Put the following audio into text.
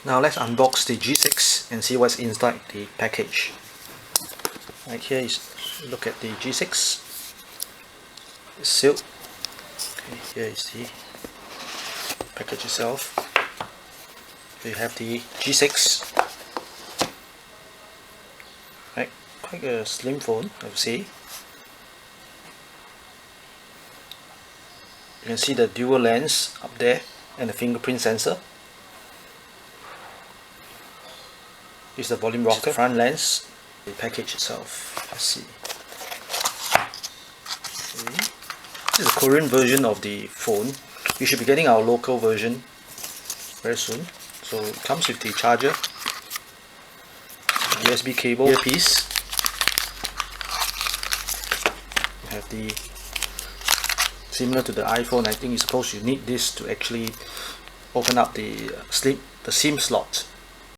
Now let's unbox the G6 and see what's inside the package. Right here is look at the G6. It's sealed. Okay, here is the package itself. We have the G6. Right, quite a slim phone, I would say. You can see the dual lens up there and the fingerprint sensor. This is the volume rocker, front lens, the package itself. Let's see. Okay. This is the Korean version of the phone. We should be getting our local version very soon. So it comes with the charger, USB cable, earpiece. We have the, similar to the iPhone, I think you're supposed to need this to actually open up the SIM slot.